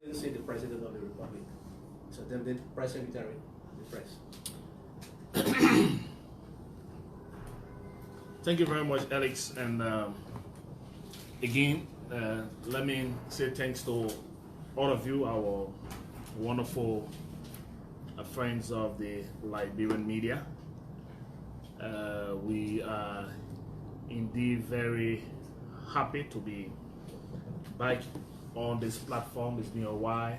didn't say the President of the Republic. So then the Press Secretary, the press. Thank you very much, Alex. And again, let me say thanks to all of you, our wonderful friends of the Liberian media. We are indeed very happy to be back on this platform. It's been a while,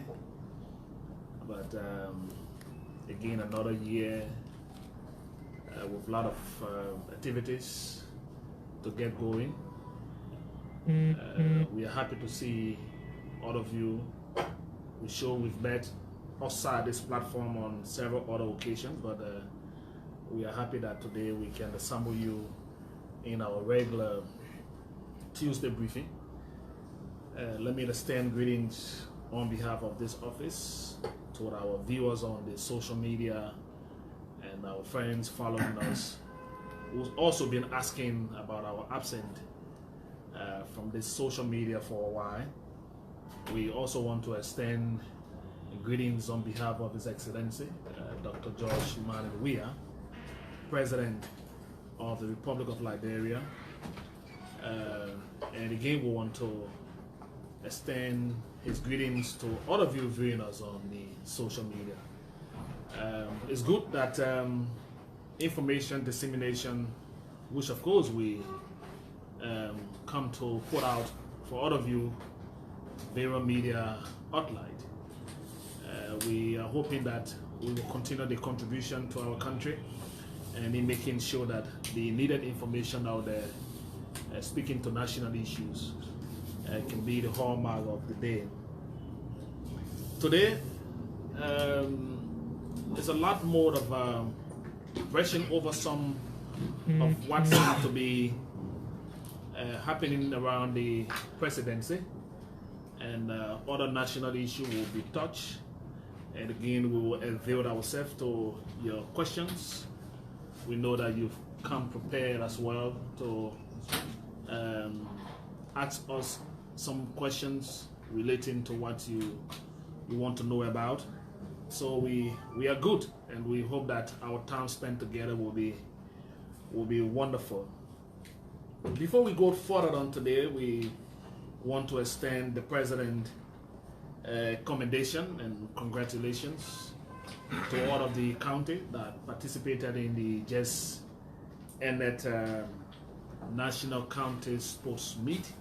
but again, another year with a lot of activities to get going. We are happy to see all of you. We sure we've met outside this platform on several other occasions, but we are happy that today we can assemble you in our regular Tuesday briefing. Let me extend greetings on behalf of this office to our viewers on the social media and our friends following us, who's also been asking about our absence from this social media for a while. We also want to extend greetings on behalf of His Excellency, Dr. George Weah, President of the Republic of Liberia. And again, we want to extend his greetings to all of you viewing us on the social media. It's good that information dissemination, which of course we come to put out for all of you Liberia media outlet. We are hoping that we will continue the contribution to our country and in making sure that the needed information out there, speaking to national issues, can be the hallmark of the day. Today, there's a lot more of brushing over some of what seems to be happening around the presidency, and other national issues will be touched. And again, we will avail ourselves to your questions. We know that you've come prepared as well to ask us some questions relating to what you want to know about. So we are good, and we hope that our time spent together will be wonderful. Before we go further on today, we want to extend the President commendation and congratulations to all of the county that participated in the just ended National County Sports Meet.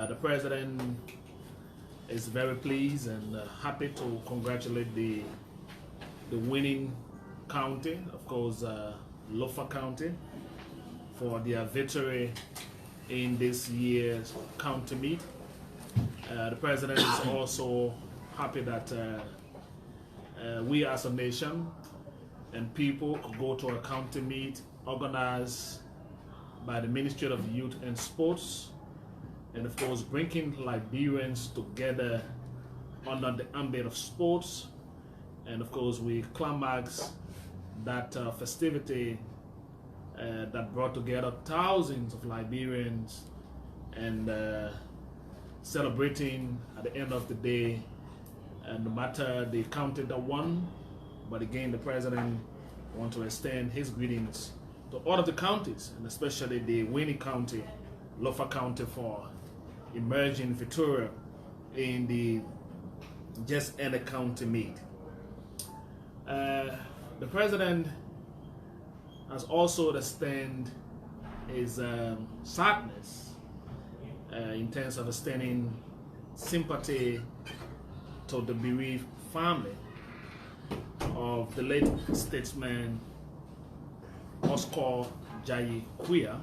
The President is very pleased and happy to congratulate the winning county, of course, Lofa County, for their victory in this year's county meet. The President is also happy that we as a nation and people could go to a county meet organized by the Ministry of Youth and Sports, and of course bringing Liberians together under the ambit of sports. And of course we climax that festivity that brought together thousands of Liberians and celebrating at the end of the day, and no matter the county that won. But again, the President wants to extend his greetings to all of the counties, and especially the winning county, Lofa County, for emerging victorious in the just ended county meet. The President has also extended his sadness in terms of extending sympathy to the bereaved family of the late statesman Oscar Jayi Quia,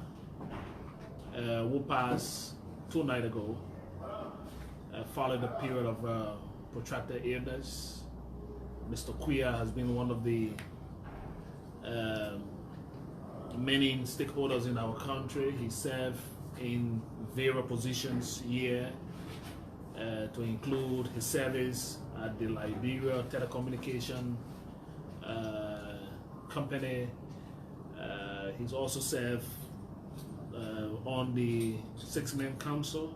who passed 2 nights ago following a period of protracted illness. Mr. Quia has been one of the many stakeholders in our country. He served in various positions here, to include his service at the Liberia Telecommunication Company. He's also served on the 6-man council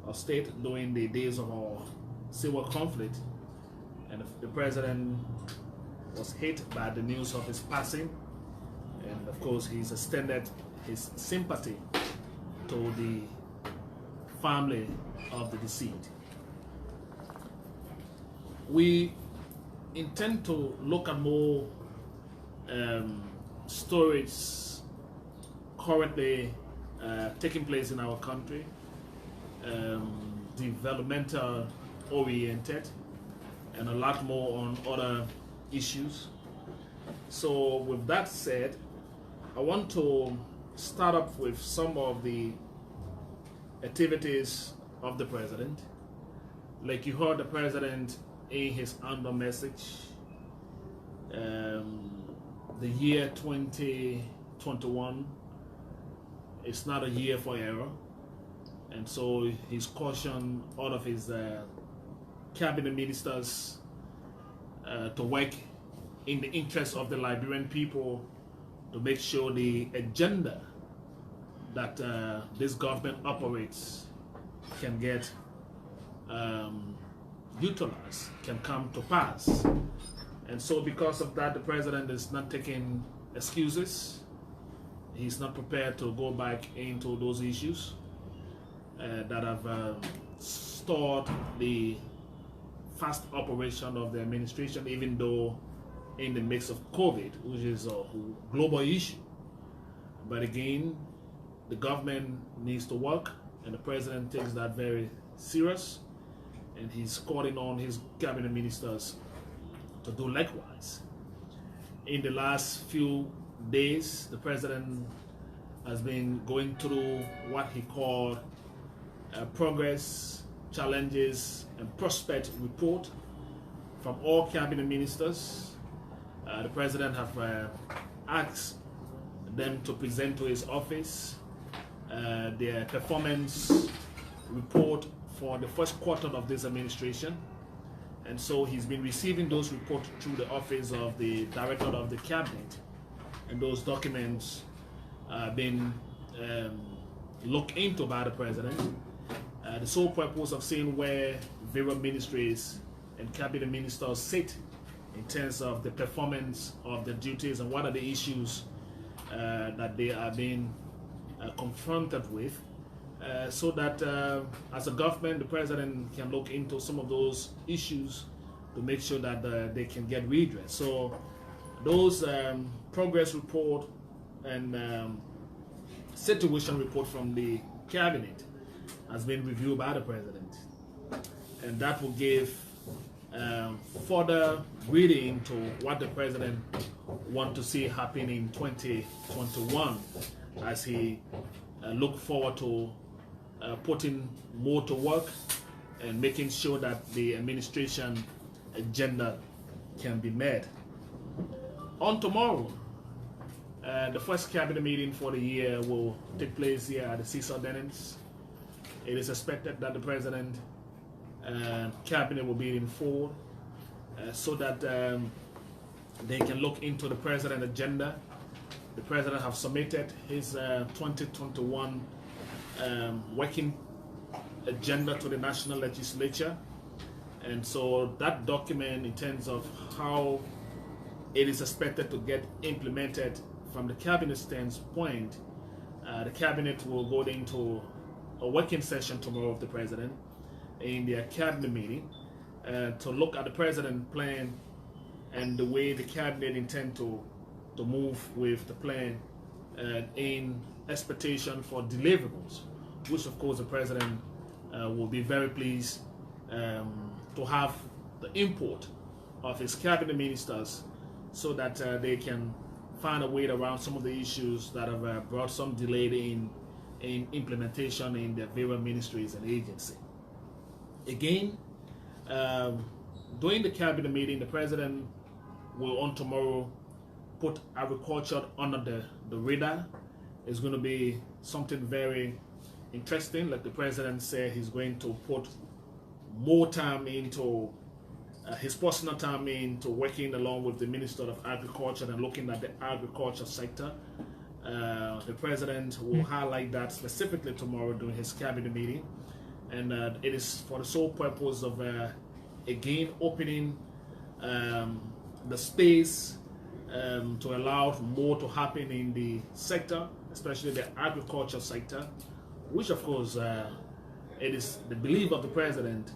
of state during the days of our civil conflict, and the president was hit by the news of his passing, and of course he's extended his sympathy to the family of the deceased. We intend to look at more stories currently taking place in our country, developmental oriented, and a lot more on other issues. So with that said, I want to start up with some of the activities of the president. Like you heard the president in his annual message, the year 2021 is not a year for error, and so he's cautioned all of his cabinet ministers to work in the interest of the Liberian people to make sure the agenda that this government operates can get utilized, can come to pass. And so because of that, the president is not taking excuses. He's not prepared to go back into those issues that have stalled the fast operation of the administration, even though in the midst of COVID, which is a global issue. But again, the government needs to work, and the president takes that very serious, and he's calling on his cabinet ministers to do likewise. In the last few days, the president has been going through what he called progress, challenges, and prospect report from all cabinet ministers. The president have asked them to present to his office their performance report for the first quarter of this administration. And so he's been receiving those reports through the office of the director of the cabinet, and those documents have been looked into by the president. The sole purpose of seeing where various ministries and cabinet ministers sit in terms of the performance of the duties and what are the issues that they are being confronted with, so that as a government, the president can look into some of those issues to make sure that they can get redress. So those progress report and situation report from the cabinet has been reviewed by the president, and that will give further reading to what the president wants to see happen in 2021 as he look forward to putting more to work and making sure that the administration agenda can be met. On tomorrow, the first cabinet meeting for the year will take place here at the Cecil Dennings. It is expected that the president and cabinet will be informed so that they can look into the president agenda. The president have submitted his 2021 working agenda to the national legislature, and so that document in terms of how it is expected to get implemented from the cabinet standpoint, the cabinet will go into a working session tomorrow of the president in their cabinet meeting to look at the president plan and the way the cabinet intend to move with the plan in expectation for deliverables, which of course the president will be very pleased to have the input of his cabinet ministers so that they can find a way around some of the issues that have brought some delay in implementation in the various ministries and agencies. Again, during the cabinet meeting, the president will on tomorrow put agriculture under the radar. It's going to be something very interesting. Like the president said, he's going to put more time into his personal time into working along with the Minister of Agriculture and looking at the agriculture sector. The president will highlight that specifically tomorrow during his cabinet meeting. and it is for the sole purpose of again opening the space to allow more to happen in the sector, especially the agriculture sector, which of course it is the belief of the president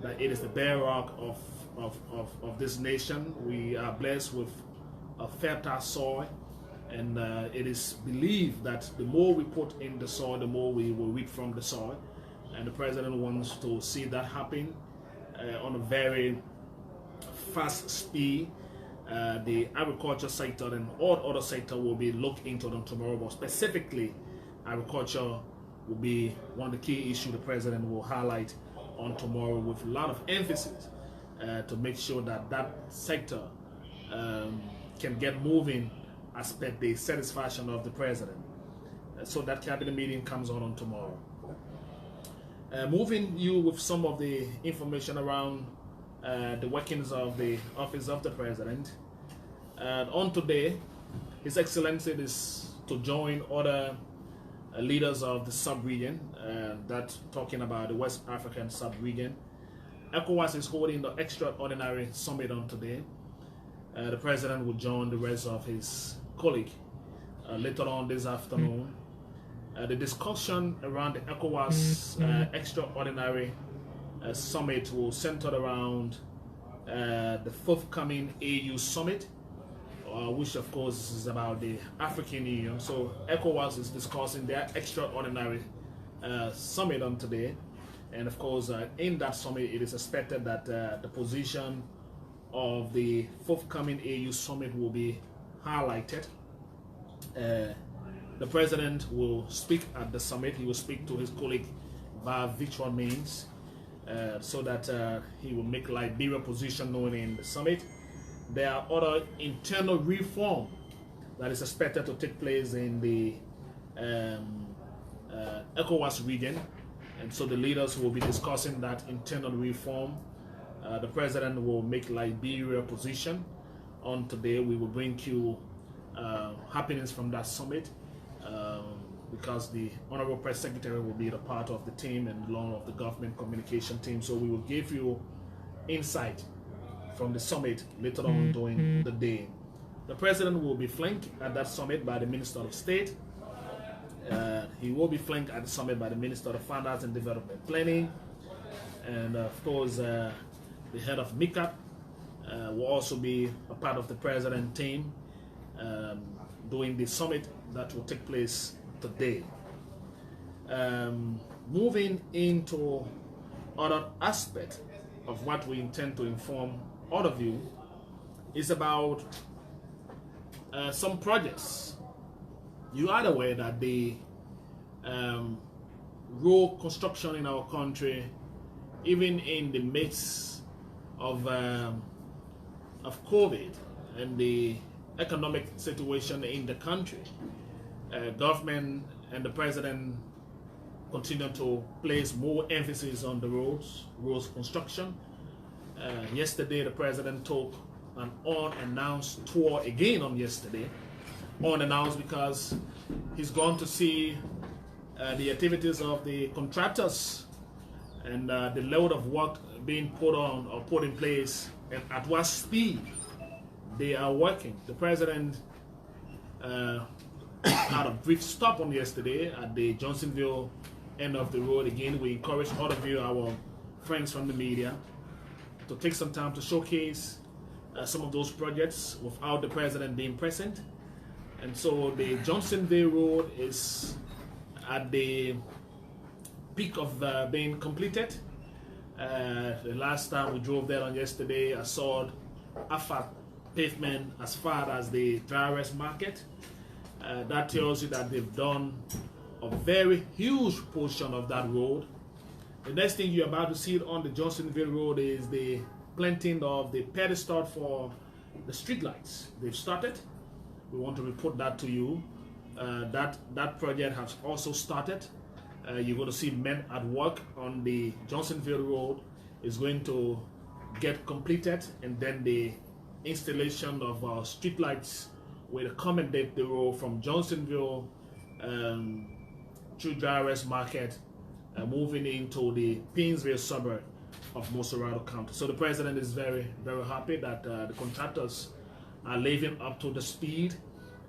that it is the bedrock of this nation. We are blessed with a fertile soil, and it is believed that the more we put in the soil, the more we will reap from the soil. And the president wants to see that happen on a very fast speed. The agriculture sector and all other sector will be looked into them tomorrow, but specifically agriculture will be one of the key issues the president will highlight on tomorrow with a lot of emphasis to make sure that that sector can get moving as per the satisfaction of the president. So that cabinet meeting comes on tomorrow. Moving you with some of the information around the workings of the office of the president. On today, His Excellency is to join other leaders of the sub-region, that talking about the West African sub-region. ECOWAS is holding the extraordinary summit on today. The president will join the rest of his colleagues later on this afternoon. The discussion around the ECOWAS extraordinary summit will center around the forthcoming AU summit, which of course is about the African Union. So ECOWAS is discussing their extraordinary summit on today, and of course in that summit it is expected that the position of the forthcoming AU summit will be highlighted. The president will speak at the summit. He will speak to his colleague via virtual means, so that he will make Liberia position known in the summit. There are other internal reform that is expected to take place in the ECOWAS region, and so the leaders will be discussing that internal reform. The president will make Liberia position on today. We will bring you happenings from that summit, because the Honorable Press Secretary will be the part of the team and along of the government communication team. So we will give you insight from the summit later on during the day. The president will be flanked at that summit by the Minister of State. He will be flanked at the summit by the Minister of Finance and Development Planning, and of course the head of MICAP will also be a part of the president team during the summit that will take place today. Moving into other aspects of what we intend to inform all of you is about some projects. You are aware that the road construction in our country, even in the midst of COVID and the economic situation in the country, government and the president continue to place more emphasis on the roads construction. Yesterday, the president took an unannounced tour again on yesterday. Unannounced because he's gone to see the activities of the contractors and the load of work being put on or put in place and at what speed they are working. The president had a brief stop on yesterday at the Johnsonville end of the road. Again, we encourage all of you, our friends from the media, to take some time to showcase some of those projects without the president being present. And so the Johnsonville road is at the peak of being completed. The last time we drove there on yesterday, I saw asphalt pavement as far as the dry rest market. That tells you that they've done a very huge portion of that road. The next thing you're about to see on the Johnsonville road is the planting of the pedestal for the street lights. They've started. We want to report that to you. That project has also started. You're going to see men at work on the Johnsonville road is going to get completed, and then the installation of street lights will accommodate the road from Johnsonville through Dry Rest Market moving into the Painesville suburb of Moserado County. So the president is very, very happy that the contractors are living up to the speed.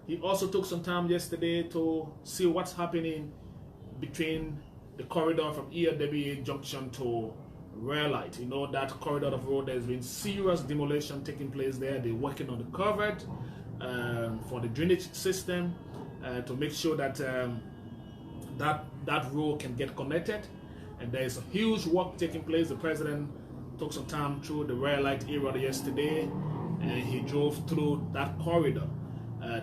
He also took some time yesterday to see what's happening between the corridor from ELWA Junction to Raillight. You know, that corridor of road, there's been serious demolition taking place there. They're working on the culvert for the drainage system to make sure that that road can get connected. And there's a huge work taking place. The president took some time through the Raillight area yesterday, and he drove through that corridor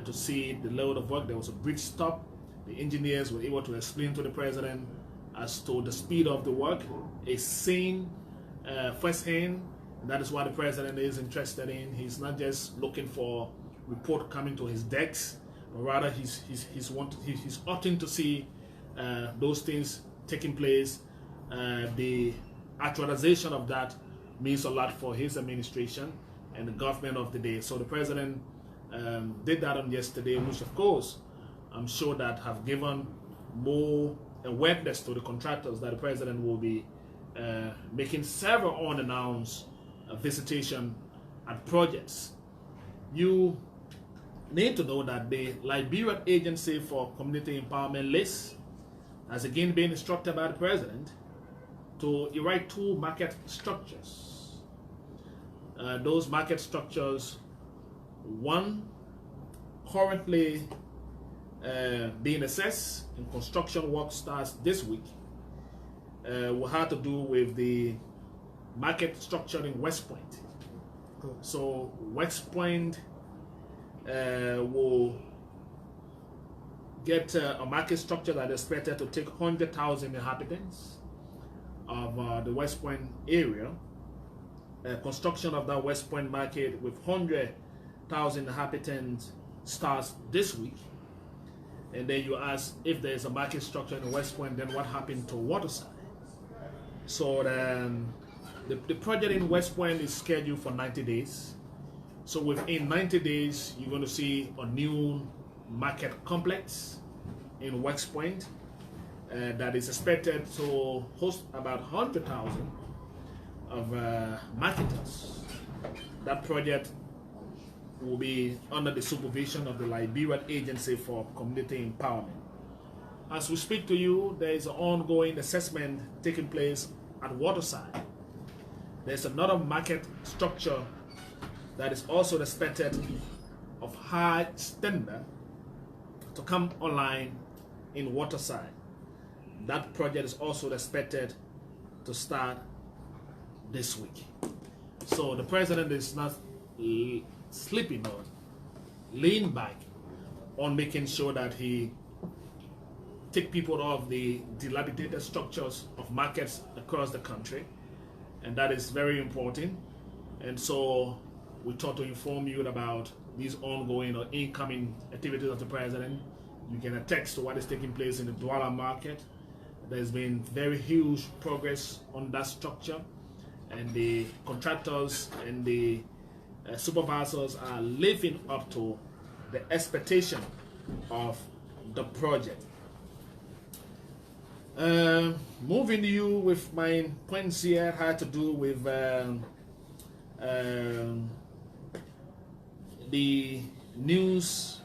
to see the load of work. There was a bridge stop. The engineers were able to explain to the president as to the speed of the work, a scene firsthand. That is what the president is interested in. He's not just looking for report coming to his decks, but rather he's opting to see those things taking place. The actualization of that means a lot for his administration and the government of the day. So the president did that on yesterday, which of course I'm sure that have given more awareness to the contractors that the president will be making several unannounced visitation at projects. You need to know that the Liberia Agency for Community Empowerment list has again been instructed by the president to erect 2 market structures. Those market structures, one currently being assessed and construction work starts this week, will have to do with the market structure in West Point. So West Point will get a market structure that is expected to take 100,000 inhabitants of the West Point area. Construction of that West Point market with 100,000 inhabitants starts this week. And then you ask, if there's a market structure in the West Point, then what happened to Waterside? So the project in West Point is scheduled for 90 days. So within 90 days, you're going to see a new market complex in West Point that is expected to host about 100,000 of marketers. That project will be under the supervision of the Liberia Agency for Community Empowerment. As we speak to you, there is an ongoing assessment taking place at Waterside. There's another market structure that is also expected of high standard to come online in Waterside. That project is also expected to start this week. So the president is not sleeping or lean back on making sure that he take people off the dilapidated structures of markets across the country, and that is very important. And so we thought to inform you about these ongoing or incoming activities of the president. You can attest to what is taking place in the Douala market. There's been very huge progress on that structure, and the contractors and the supervisors are living up to the expectation of the project. Moving you with my points here had to do with the news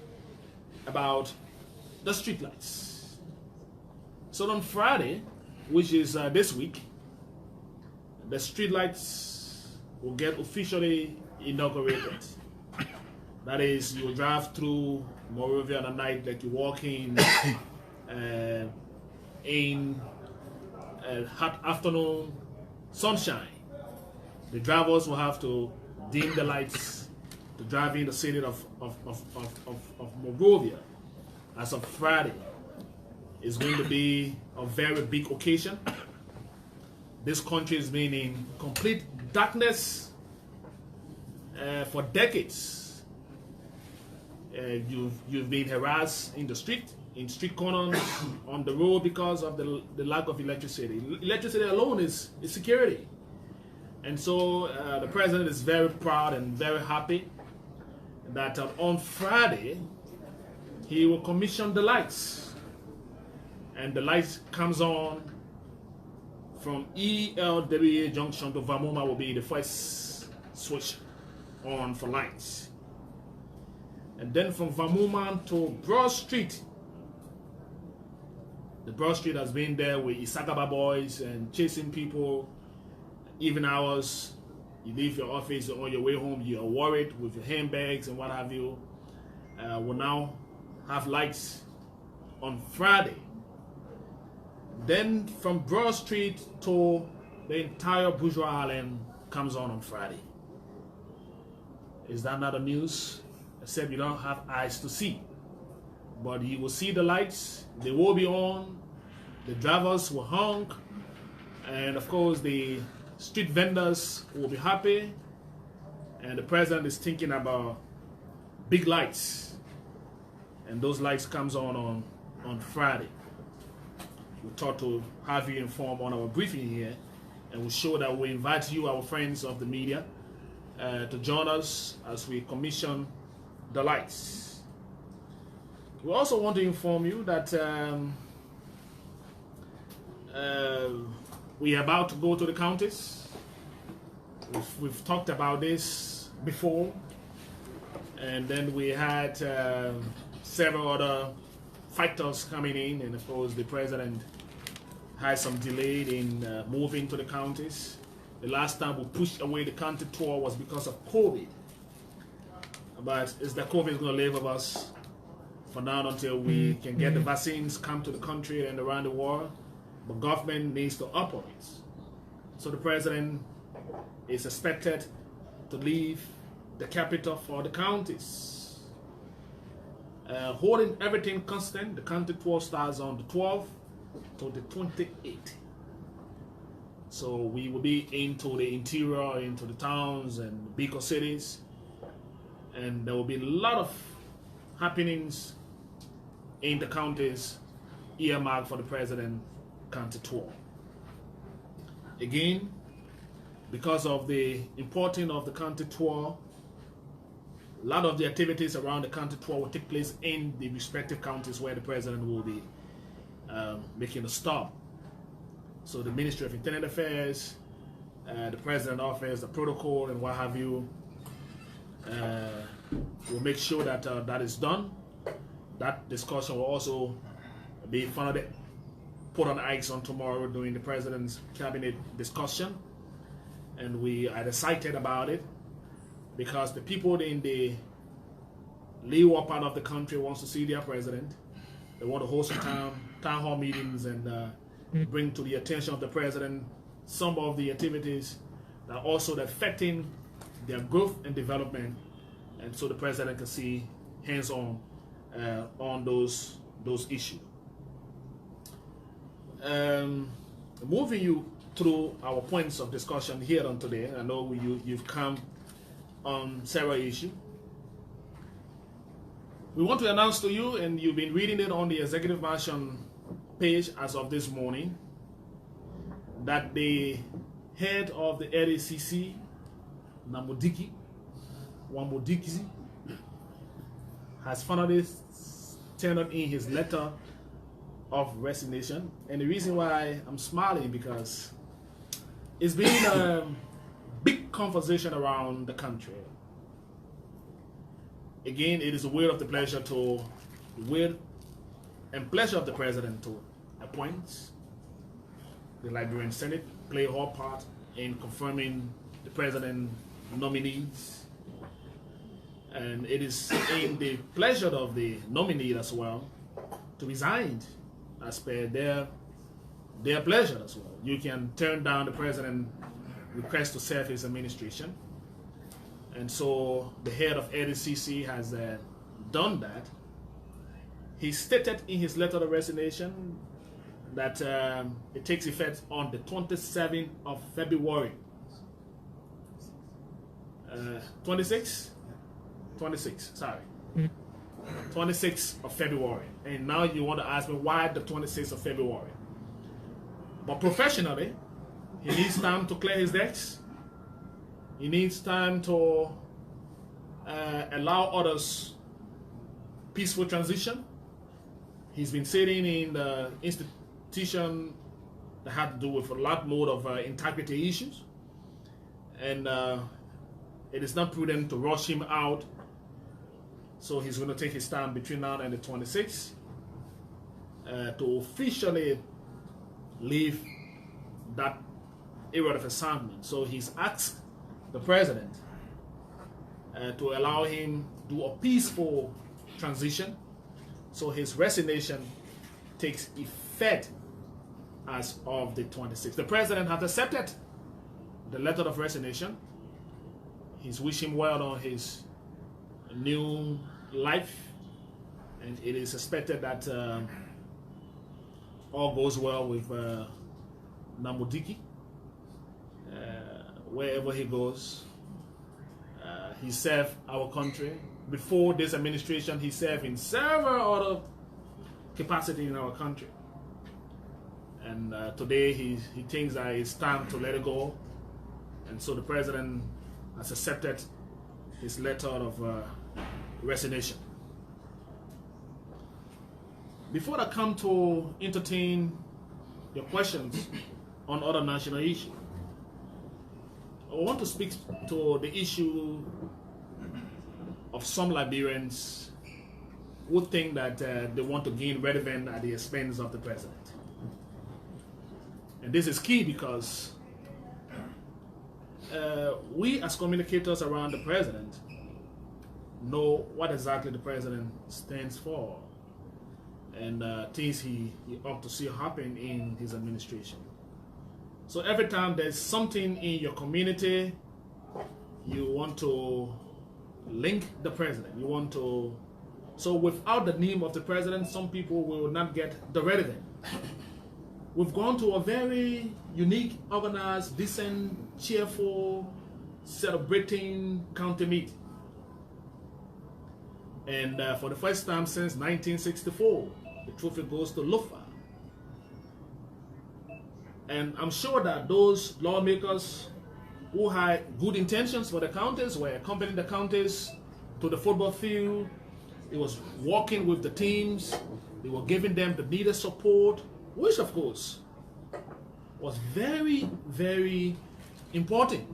about the streetlights. So on Friday, which is this week, the streetlights will get officially inaugurated. That is, you drive through Monrovia at night, like you walk in hot afternoon sunshine. The drivers will have to dim the lights to drive in the city of Monrovia. As of Friday, it's going to be a very big occasion. This country has been in complete darkness for decades. You've been harassed in the street, in street corners, on the road because of the lack of electricity. Electricity alone is security. And so the president is very proud and very happy that on Friday he will commission the lights. And the lights comes on from ELWA Junction to Vamoma will be the first switch on for lights. And then from Vamoma to Broad Street, the Broad Street has been there with Isagaba boys and chasing people, even hours. You leave your office on your way home, you are worried with your handbags and what have you. Will now have lights on Friday. Then from Broad Street to the entire Bourgeois Island comes on Friday. Is that not a news? Except you don't have eyes to see. But you will see the lights, they will be on, the drivers will honk, and of course the street vendors will be happy, and the president is thinking about big lights, and those lights comes on Friday. We thought to have you informed on our briefing here, and we'll show that we invite you, our friends of the media, to join us as we commission the lights. We also want to inform you that we are about to go to the counties. We've talked about this before, and then we had several other factors coming in, and of course the president had some delay in moving to the counties. The last time we pushed away the county tour was because of COVID. But is that COVID is going to live with us for now until we can get the vaccines come to the country and around the world. But government needs to operate. So the president is expected to leave the capital for the counties. Holding everything constant, the county tour starts on the 12th to the 28th. So we will be into the interior, into the towns and bigger cities. And there will be a lot of happenings in the counties earmarked for the president county tour. Again, because of the importance of the county tour, a lot of the activities around the county tour will take place in the respective counties where the president will be making a stop. So the Ministry of Internal Affairs, the President Office, the protocol, and what have you, will make sure that that is done. That discussion will also be put on ice on tomorrow during the President's cabinet discussion. And we are excited about it because the people in the lower part of the country wants to see their president. They want to host town hall meetings and bring to the attention of the president some of the activities that are also affecting their growth and development, and so the president can see hands-on on those issues. Moving you through our points of discussion here on today, I know you've come on several issues. We want to announce to you, and you've been reading it on the Executive Mansion page as of this morning, that the head of the LACC, Wambodiki, has finally turned in his letter of resignation. And the reason why I'm smiling, because it's been a big conversation around the country. Again, it is the will of the pleasure of the president to appoint the Liberian Senate, play her part in confirming the president nominees, and it is in the pleasure of the nominee as well to resign as per their pleasure as well. You can turn down the president's request to serve his administration, and so the head of LACC has done that. He stated in his letter of resignation that it takes effect on the 27th of February. 26th, sorry. 26th of February. And now you want to ask me why the 26th of February. But professionally, he needs time to clear his decks. He needs time to allow others peaceful transition. He's been sitting in the institution that had to do with a lot more of integrity issues. And it is not prudent to rush him out. So he's going to take his time between now and the 26th to officially leave that area of assignment. So he's asked the president to allow him to do a peaceful transition. So his resignation takes effect as of the 26th. The president has accepted the letter of resignation. He's wishing him well on his new life, and it is expected that all goes well with Namodiki. Wherever he goes, he served our country. Before this administration, he served in several other capacities in our country. And today he thinks that it's time to let it go. And so the president has accepted his letter of resignation. Before I come to entertain your questions on other national issues, I want to speak to the issue of some Liberians who think that they want to gain relevance at the expense of the president. And this is key because we as communicators around the president know what exactly the president stands for and things he ought to see happen in his administration. So every time there's something in your community, you want to link the president. You want to, so without the name of the president, some people will not get the relevant. We've gone to a very unique, organized, decent, cheerful, celebrating county meeting. And for the first time since 1964, the trophy goes to Lufa. And I'm sure that those lawmakers who had good intentions for the counties were accompanying the counties to the football field. They was walking with the teams. They were giving them the needed support, which of course was very, very important.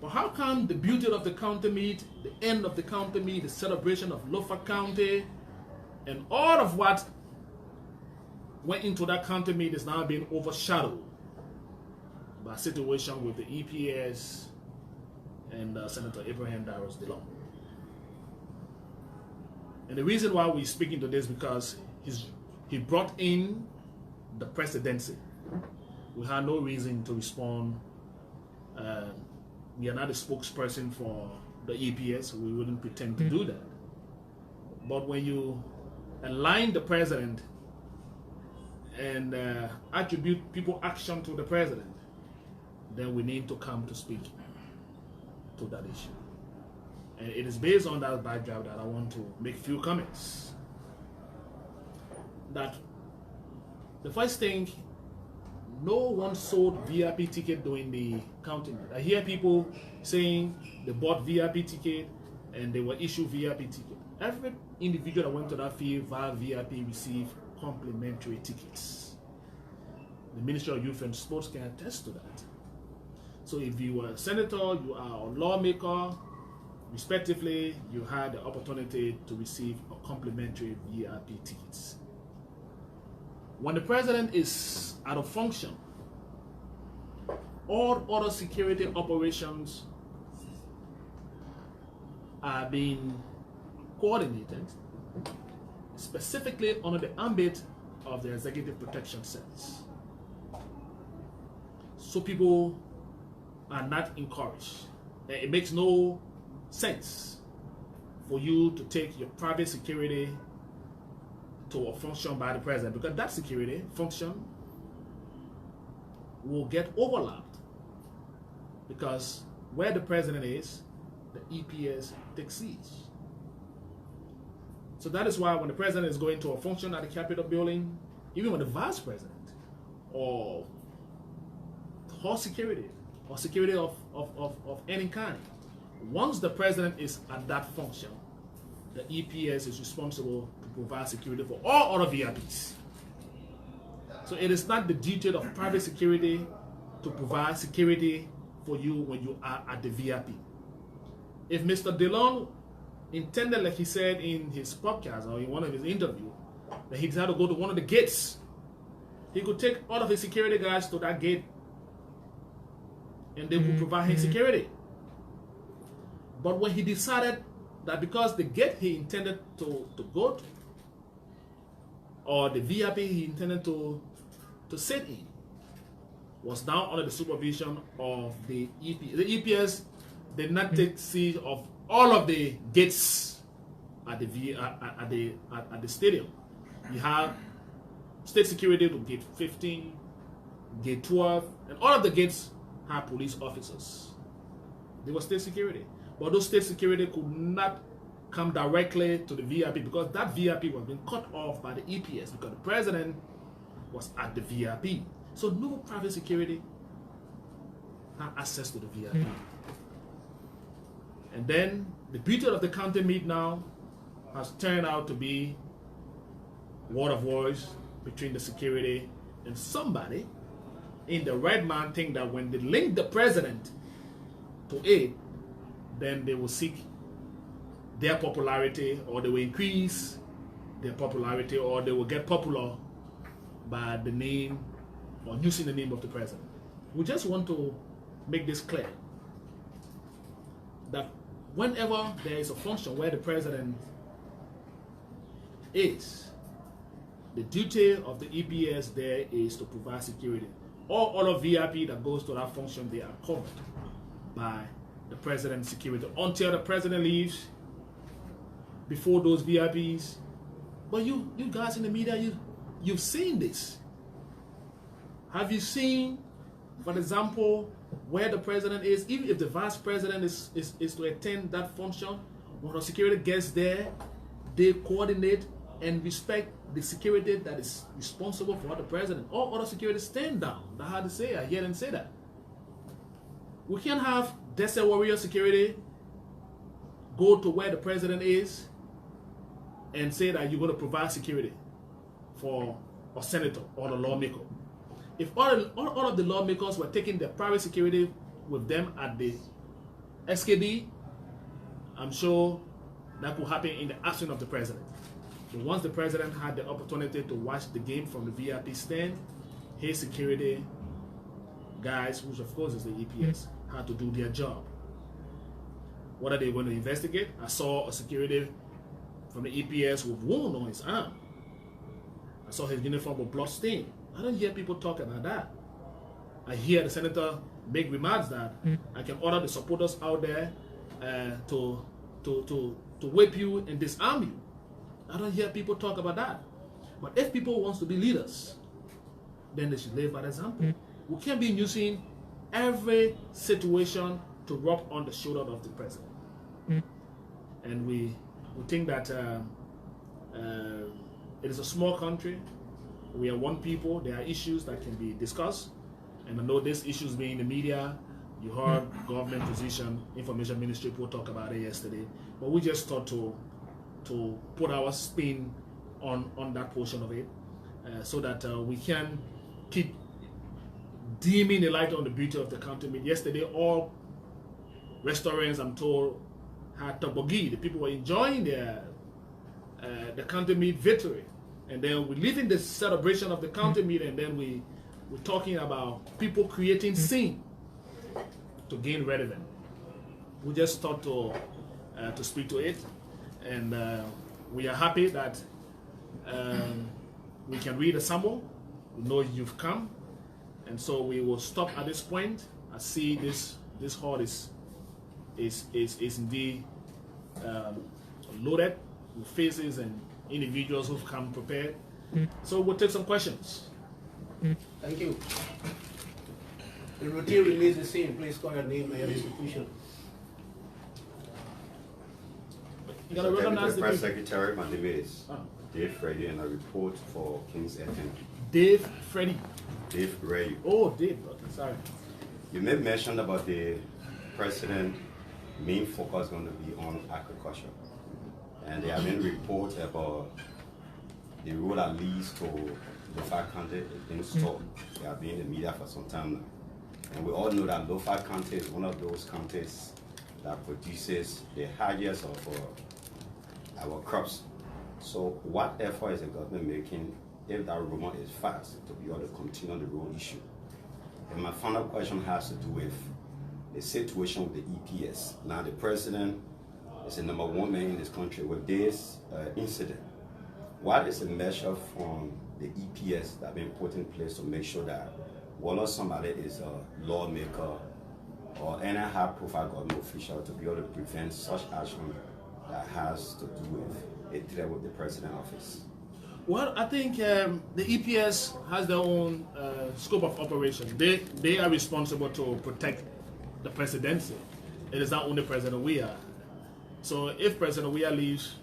But how come the beauty of the county meet, the end of the county meet, the celebration of Lufa County, and all of what went into that county meet is now being overshadowed by a situation with the EPS and Senator Abraham Darius DeLong. And the reason why we're speaking to this is because he brought in the presidency. We had no reason to respond. We are not a spokesperson for the EPS. We wouldn't pretend to do that. But when you align the president and attribute people action to the president, then we need to come to speak to that issue. And it is based on that backdrop that I want to make a few comments. That the first thing, no one sold VIP ticket during the counting. I hear people saying they bought VIP ticket and they were issued VIP ticket. Every individual that went to that field via VIP received complimentary tickets. The Ministry of Youth and Sports can attest to that. So if you are a senator, you are a lawmaker, respectively, you had the opportunity to receive a complimentary VIP tickets. When the president is out of function, all other security operations are being coordinated, specifically under the ambit of the Executive Protection Cells. So people are not encouraged. It makes no sense for you to take your private security to a function by the president, because that security function will get overlapped, because where the president is, the EPS takes siege. So that is why when the president is going to a function at the Capitol building, even when the vice president or horse security or security of any kind, once the president is at that function, the EPS is responsible to provide security for all other VIPs. So it is not the duty of private security to provide security for you when you are at the VIP. If Mr. DeLong intended, like he said in his podcast or in one of his interviews, that he decided to go to one of the gates, he could take all of his security guys to that gate and they would provide him security. But when he decided that because the gate he intended to go to, or the VIP he intended to sit in, was now under the supervision of the EPS. The EPS did not take siege of all of the gates at the stadium. You have state security to gate 15, gate 12, and all of the gates have police officers. They were state security. But those state security could not come directly to the VIP because that VIP was being cut off by the EPS because the president was at the VIP. So no private security had access to the VIP. And then the beauty of the county meet now has turned out to be word of voice between the security and somebody in the right man think that when they link the president to it, then they will seek their popularity, or they will increase their popularity, or they will get popular by the name or using the name of the president. We just want to make this clear that whenever there is a function where the president is, the duty of the EPS there is to provide security. All other VIP that goes to that function, they are covered by the president's security until the president leaves. Before those VIPs, but you guys in the media, you've seen this. Have you seen, for example, where the president is? Even if the vice president is to attend that function, when the security gets there, they coordinate and respect the security that is responsible for the president. All other security stand down. That's how they say. I hear them say that. We can't have desert warrior security go to where the president is and say that you're going to provide security for a senator or the lawmaker. If all of the lawmakers were taking their private security with them at the SKD, I'm sure that could happen in the absence of the president. But once the president had the opportunity to watch the game from the VIP stand, his security guys, which of course is the EPS, had to do their job. What are they going to investigate? I saw a security from the EPS with wound on his arm. I saw his uniform with blood stain. I don't hear people talk about that. I hear the senator make remarks that I can order the supporters out there to whip you and disarm you. I don't hear people talk about that. But if people want to be leaders, then they should live by example. We can't be using every situation to rub on the shoulder of the president. And we think that it is a small country. We are one people. There are issues that can be discussed. And I know these issues being in the media. You heard government position, information ministry people talk about it yesterday. But we just thought to put our spin on that portion of it so that we can keep dimming the light on the beauty of the county meet. Yesterday, all restaurants, I'm told, had toboggi. The people were enjoying the county meet victory. And then we're leaving the celebration of the county meet, and then we're talking about people creating scene to gain relevance. We just thought to speak to it, and we are happy that we can read a sample. We know you've come, and so we will stop at this point. I see this hall is indeed loaded with faces and individuals who've come prepared. So we'll take some questions. Thank you. The routine remains the same. Please call your name and your institution. You gotta recognize the Press people. Secretary, my name is Dave Freddy, and I report for King's FM. Dave Freddy. Dave Ray. Oh, Dave. Okay, sorry. You made mention about the president main focus going to be on agriculture. And there have been reports about the role at least to low-fat content is being stopped. They have been in the media for some time now. And we all know that low-fat content is one of those contents that produces the highest of our crops. So what effort is the government making if that rumor is fast to be able to continue on the road issue? And my final question has to do with the situation with the EPS. Now the president is the #1 man in this country with this incident. What is the measure from the EPS that been put in place to make sure that whether somebody is a lawmaker or any high-profile government official to be able to prevent such action that has to do with a threat with the president's office? Well, I think the EPS has their own scope of operation. They are responsible to protect the presidency. It is not only President Weah. So if President Weah leaves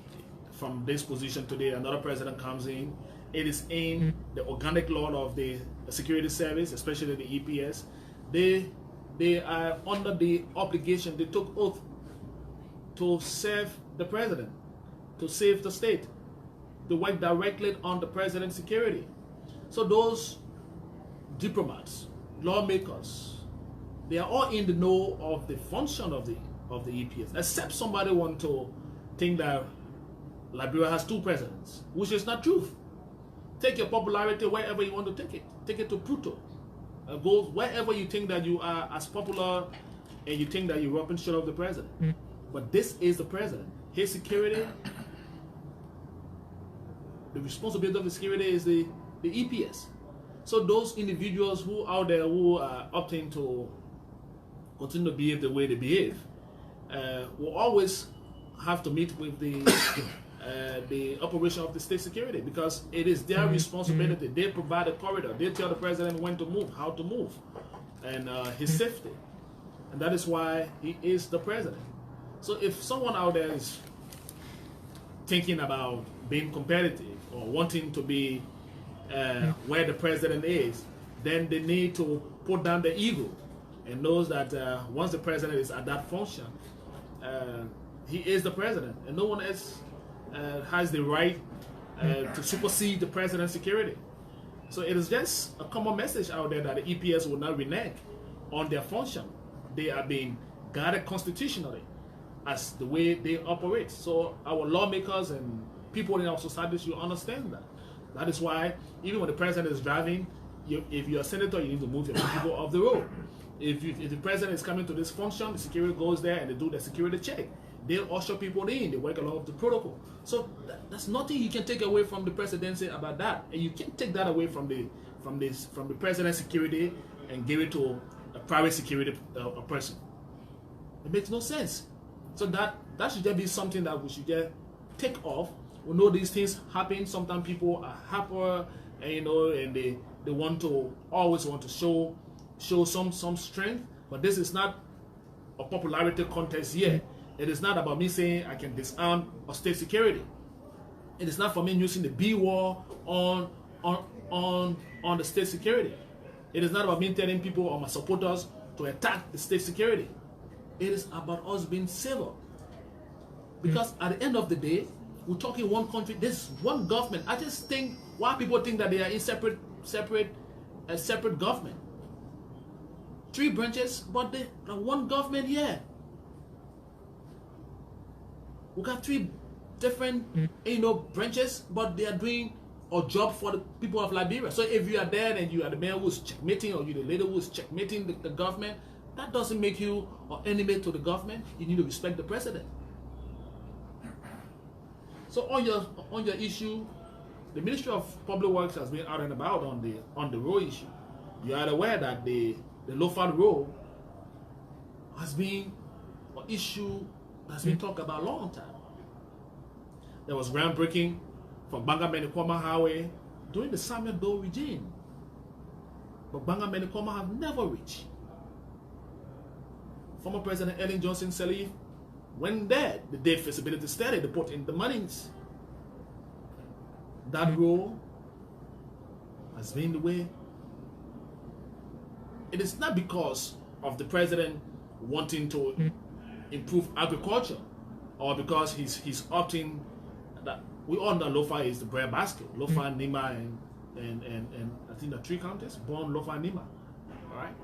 from this position today, another president comes in, it is in the organic law of the security service, especially the EPS. They are under the obligation, they took oath to serve the president, to save the state, to work directly on the president's security. So those diplomats, lawmakers, they are all in the know of the function of the EPS, except somebody want to think that Liberia has 2 presidents, which is not true. Take your popularity wherever you want to take it. Take it to Pluto. Go wherever you think that you are as popular and you think that you're rubbing short of the president. But this is the president. His security, the responsibility of the security is the EPS. So those individuals who out there who are opting to continue to behave the way they behave will always have to meet with the operation of the state security, because it is their responsibility. They provide a corridor. They tell the president when to move, how to move, and his safety. And that is why he is the president. So if someone out there is thinking about being competitive or wanting to be where the president is, then they need to put down the ego and knows that once the president is at that function, he is the president, and no one else has the right to supersede the president's security. So it is just a common message out there that the EPS will not renege on their function. They are being guarded constitutionally as the way they operate. So our lawmakers and people in our society should understand that. That is why even when the president is driving, if you're a senator, you need to move your people off the road. If the president is coming to this function, the security goes there and they do the security check. They'll usher people in. They work along with the protocol. So that's nothing you can take away from the presidency about that. And you can't take that away from the president's security and give it to a private security person. It makes no sense. So that should just be something that we should just take off. We know these things happen. Sometimes people are hyper, and they always want to show some strength. But this is not a popularity contest here. It is not about me saying I can disarm or state security. It is not for me using the B war on the state security. It is not about me telling people or my supporters to attack the state security. It is about us being civil. Because at the end of the day, we're talking one country, there's one government. I just think why people think that they are in separate government. 3 branches, but they are one government here. We got 3 different, branches, but they are doing a job for the people of Liberia. So if you are there and you are the man who's checkmating, or you're the leader who's checkmating the government, that doesn't make you an enemy to the government. You need to respect the president. So on your issue, the Ministry of Public Works has been out and about on the road issue. You are aware that the low-fat road has been an issue that's been talked about a long time. There was groundbreaking for Banga-Menikwama Highway during the Samuel Doe regime. But Banga-Menikwama have never reached. Former President Ellen Johnson Sirleaf went there the day feasibility study, they put in the monies. That road has been the way. It is not because of the president wanting to improve agriculture, or because he's opting that we all know Lofa is the bread basket. Lofa, Nima, and I think the 3 counties, Bon, Lofa, and Nima. All right,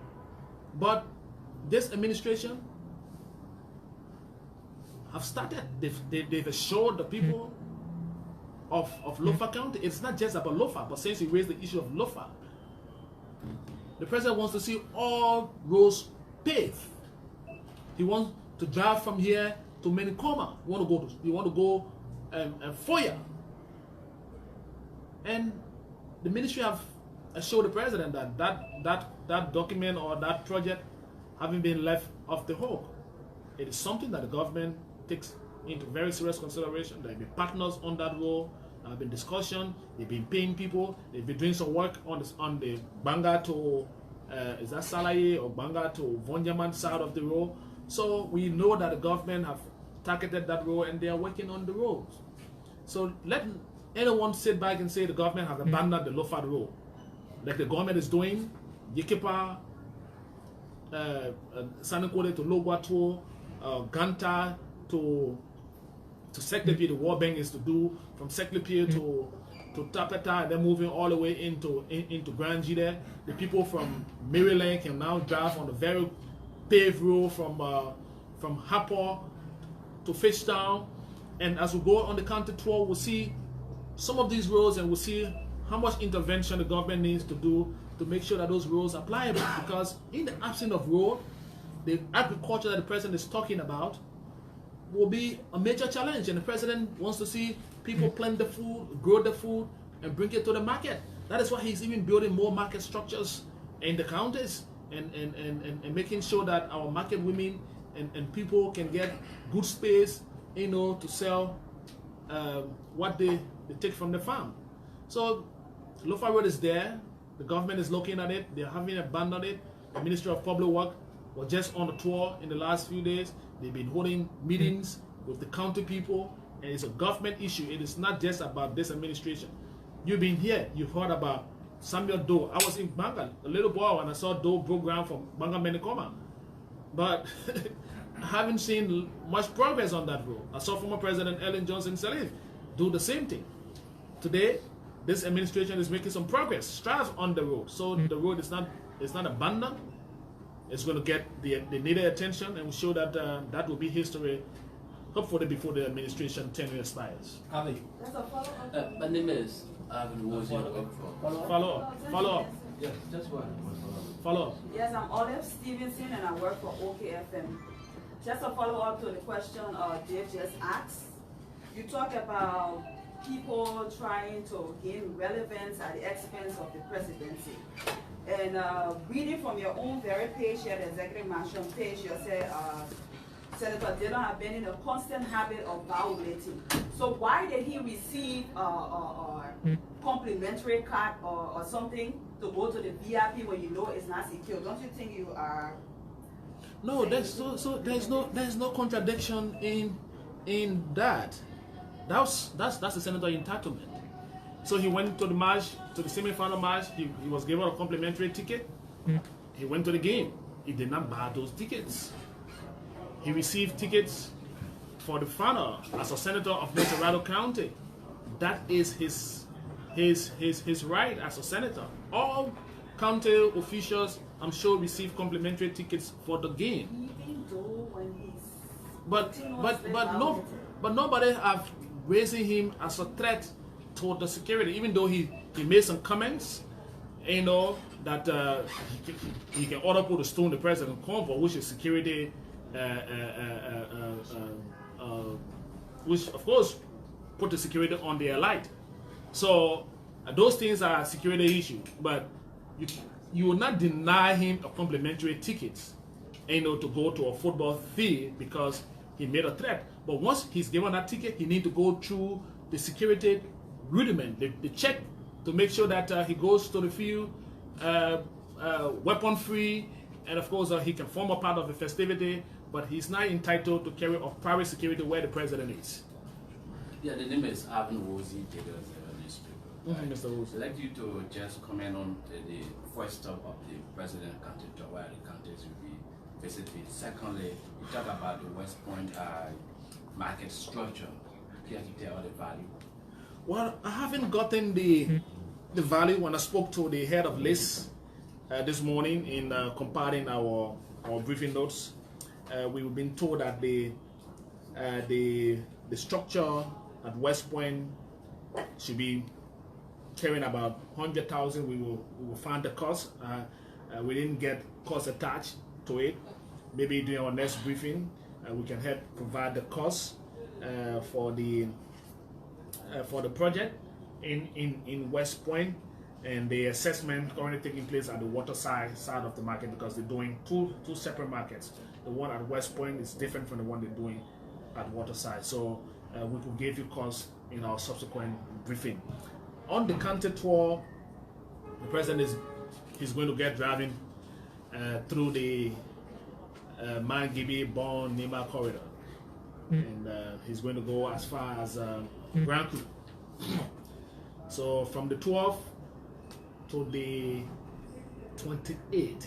but this administration have started. They've assured the people of Lofa County. It's not just about Lofa, but since he raised the issue of Lofa, the president wants to see all roads paved. He wants to drive from here to Menikoma. He want to go Foya. And the ministry have assured the president that document or that project having been left off the hook. It is something that the government takes into very serious consideration. There have been partners on that road. There have been discussion. They've been paying people. They've been doing some work on the Banga to is that Salaye or Banga to Vonjaman side of the road. So we know that the government have targeted that road and they are working on the roads. So let anyone sit back and say the government has abandoned the Lofa road, like the government is doing. Yekepa, Sanakode to Logwato, Ganta to Secretary, the World Bank is to do from Secretary to Tapeta, and then moving all the way into Grand G there. The people from Maryland can now drive on the very paved road from Harper to Fishtown. And as we go on the county tour, we'll see some of these roads and we'll see how much intervention the government needs to do to make sure that those roads are pliable. Because in the absence of road, the agriculture that the president is talking about will be a major challenge, and the president wants to see people plant the food, grow the food, and bring it to the market. That is why he's even building more market structures in the counties and making sure that our market women and people can get good space, to sell what they take from the farm. So Lofa Road is there. The government is looking at it. They haven't abandoned it. The Ministry of Public Works was just on the tour in the last few days. They've been holding meetings with the county people, and it's a government issue. It is not just about this administration. You've been here, you've heard about Samuel Doe. I was in Banga, a little boy, when I saw Doe broke ground from Banga Menikoma. But I haven't seen much progress on that road. I saw former President Ellen Johnson Sirleaf do the same thing. Today, this administration is making some progress, strides on the road. So the road is not abandoned. It's going to get the needed attention, and we show that that will be history, hopefully before the administration tenure expires. Ali. That's a follow-up. My name is Alvin Wozi. Follow up. Yes, just one. Follow up. Yes, I'm Olive Stevenson and I work for OKFM. Just a follow-up to the question Dave just asked. You talk about people trying to gain relevance at the expense of the presidency. And reading from your own very page here, the Executive Mansion page, you said Senator Dillon have been in a constant habit of violating. So why did he receive a complimentary card or something to go to the VIP when you know it's not secure? Don't you think you are? No, there's no contradiction in that. That's the senator entitlement. So he went to the match, to the semi-final match. He was given a complimentary ticket. He went to the game. He did not buy those tickets. He received tickets for the final as a senator of Mesorado County. That is his right as a senator. All county officials, I'm sure, receive complimentary tickets for the game. Even though when he's but nobody have raising him as a threat to the security, even though he made some comments, that he can order people to stone the president convoy, which is security, which of course put the security on their light. So those things are a security issue, but you will not deny him a complimentary ticket, to go to a football field because he made a threat. But once he's given that ticket, he need to go through the security rudiment, the check, to make sure that he goes to the field weapon free, and of course he can form a part of the festivity, but he's not entitled to carry off private security where the president is. Yeah, the name is Alvin Wozi, newspaper. Right? Mr. Wozi. I'd like you to just comment on the first stop of the president county tour, where the counties will be visited. Secondly, you talk about the West Point market structure. Can you tell the value? Well, I haven't gotten the the valley. When I spoke to the head of list this morning in compiling our briefing notes, we've been told that the structure at West Point should be carrying about 100,000. We will find the cost. We didn't get cost attached to it. Maybe during our next briefing, we can help provide the cost for the project in West Point, and the assessment currently taking place at the waterside side of the market, because they're doing two separate markets. The one at West Point is different from the one they're doing at waterside. So we will give you costs in our subsequent briefing. On the county tour, the president is going to get driving through the Mangibi Bon Nima corridor, and he's going to go as far as Grand Coup. So from the 12th to the 28th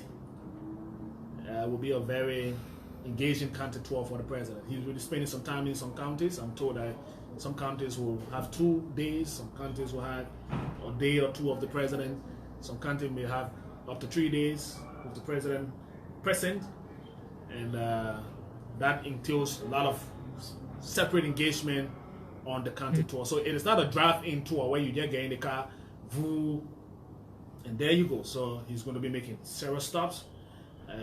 will be a very engaging county tour for the president. He's really spending some time in some counties. I'm told that some counties will have 2 days, some counties will have a day or two of the president, some counties may have up to 3 days with the president present, and that entails a lot of separate engagement on the county tour. So it is not a drive-in tour where you just get in the car, and there you go. So he's going to be making several stops.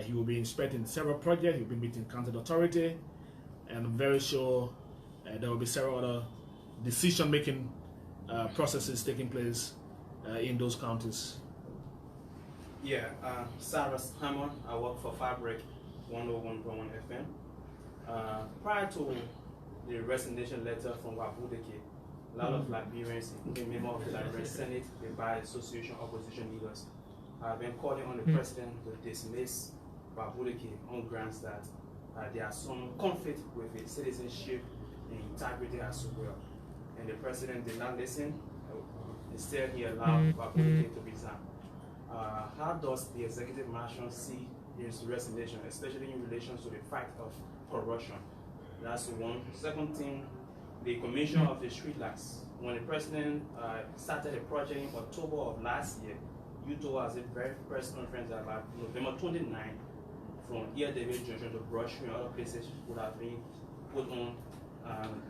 He will be inspecting several projects. He'll be meeting county authority, and I'm very sure there will be several other decision-making processes taking place in those counties. Yeah, Sarah Hammond. I work for Fabric 101.1 FM. Prior to the resignation letter from Wabudeke, a lot of Liberians, including members of the Liberian Senate, the Bar Association, opposition leaders, have been calling on the president to dismiss Wabudeke on grounds that there are some conflict with his citizenship and integrity as well. And the president did not listen. Instead, he allowed Wabudeke to resign. How does the Executive Mansion see his resignation, especially in relation to the fact of corruption? That's one. Second thing, the commission of the streetlights. When the president started the project in October of last year, you told us a very first conference about November 29 from David Junction to Broad Street and other places would have been put on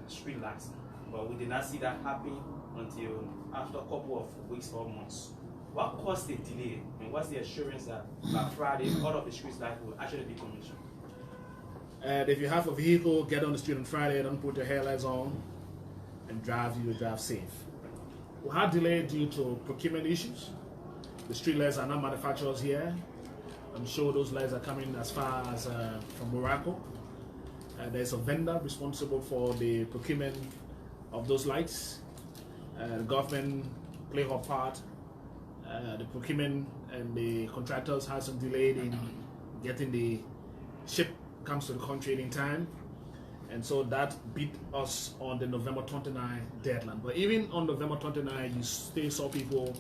streetlights. But we did not see that happen until after a couple of weeks or months. What caused the delay, and what's the assurance that by Friday all of the streetlights will actually be commissioned? And if you have a vehicle, get on the street on Friday, don't put your headlights on, and drive safe. We had delay due to procurement issues. The street lights are not manufacturers here. I'm sure those lights are coming as far as from Morocco. There's a vendor responsible for the procurement of those lights. The government play her part. The procurement and the contractors had some delay in getting the ship comes to the country in time, and so that beat us on the November 29 deadline. But even on November 29, you still saw people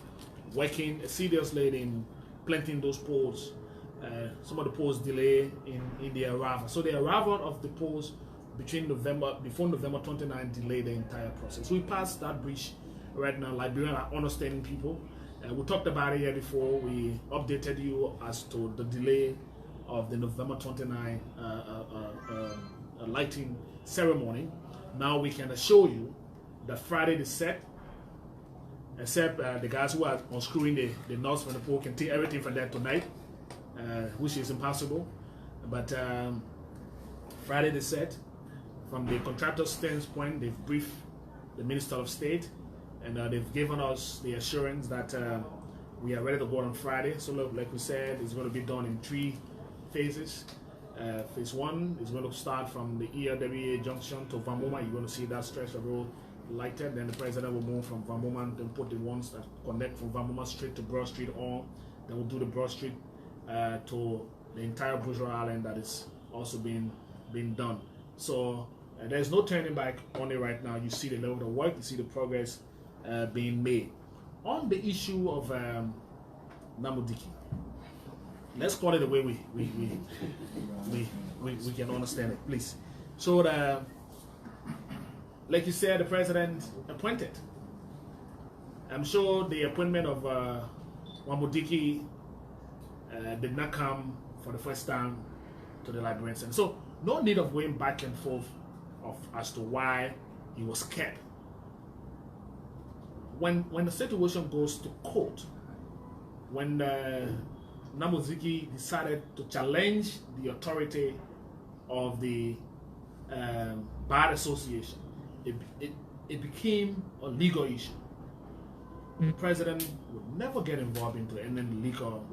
working seriously in planting those poles. Some of the poles delay in the arrival. So the arrival of the poles before November 29 delayed the entire process. We passed that bridge right now. Liberians are understanding people. We talked about it here before. We updated you as to the delay of the November 29 lighting ceremony. Now we can assure you that Friday the set, except the guys who are unscrewing the knots from the pole can take everything from there tonight, which is impossible. But Friday the set, from the contractor's standpoint, they've briefed the Minister of State, and they've given us the assurance that we are ready to go on Friday. So look, like we said, it's going to be done in 3 phases. Phase 1 is going to start from the ELWA junction to Vamoma. You're going to see that stretch of road lighted. Then the president will move from Vamoma and put the ones that connect from Vamoma Street to Broad Street on. Then we'll do the Broad Street to the entire Bourgeois Island that is also being done. So there's no turning back on it right now. You see the level of work, you see the progress being made. On the issue of Namudiki, let's call it the way we can understand it, please. So, like you said, the president appointed I'm sure the appointment of Wamudiki did not come for the first time to the Liberian Senate. So no need of going back and forth as to why he was kept. When the situation goes to court, when Namuziki decided to challenge the authority of the Bar Association, it became a legal issue. The president would never get involved into any legal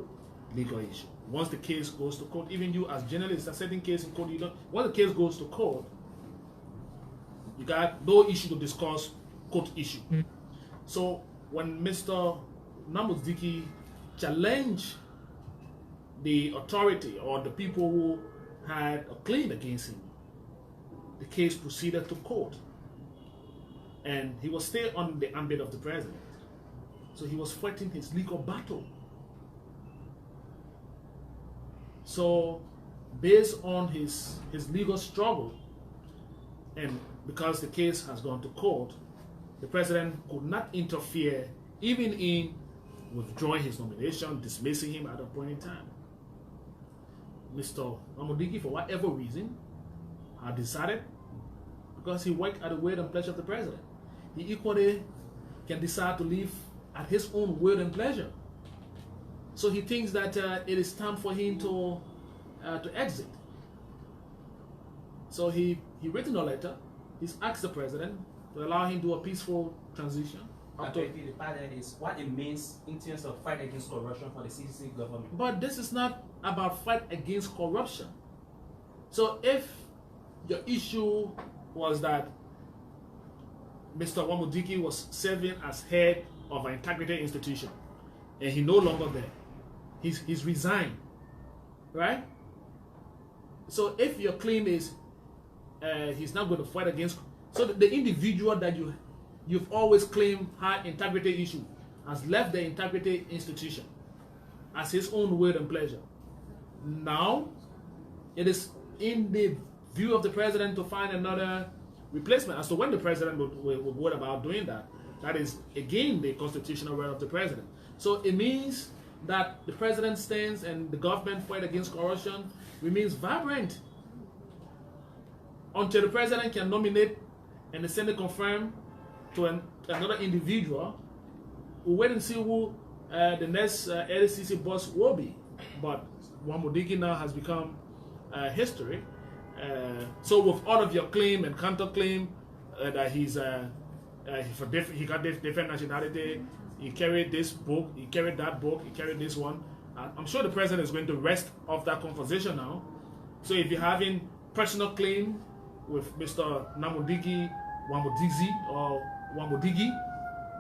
issue. Once the case goes to court, even you as journalists are setting case in court, once the case goes to court, you got no issue to discuss court issue. So when Mr. Namuziki challenged the authority or the people who had a claim against him, the case proceeded to court. And he was still on the ambit of the president. So he was fighting his legal battle. So based on his legal struggle, and because the case has gone to court, the president could not interfere even in withdrawing his nomination, dismissing him at a point in time. Mr. Wamudiki, for whatever reason, had decided, because he worked at the will and pleasure of the president, he equally can decide to leave at his own will and pleasure. So he thinks that it is time for him to exit. So he written a letter. He's asked the president to allow him to do a peaceful transition. The part that is what it means in terms of fight against corruption for the CCC government. But this is not about fight against corruption. So if your issue was that Mr. Wamudiki was serving as head of an integrity institution and he's no longer there, he's resigned, right? So if your claim is he's not going to fight against, so the individual that you've always claimed had integrity issue has left the integrity institution as his own will and pleasure. Now it is in the view of the president to find another replacement. As to when the president will go about doing that, that is again the constitutional right of the president. So it means that the president stands and the government fight against corruption remains vibrant until the president can nominate and the Senate confirm to another individual. We'll wait and see who the next LCC boss will be. But Wamudiki now has become history. So with all of your claim and counterclaim that he got different nationality, he carried this book, he carried that book, he carried this one. I'm sure the president is going to rest off that conversation now. So if you're having personal claim with Mr. Namudiki, Wamudigi, or Wamudigi,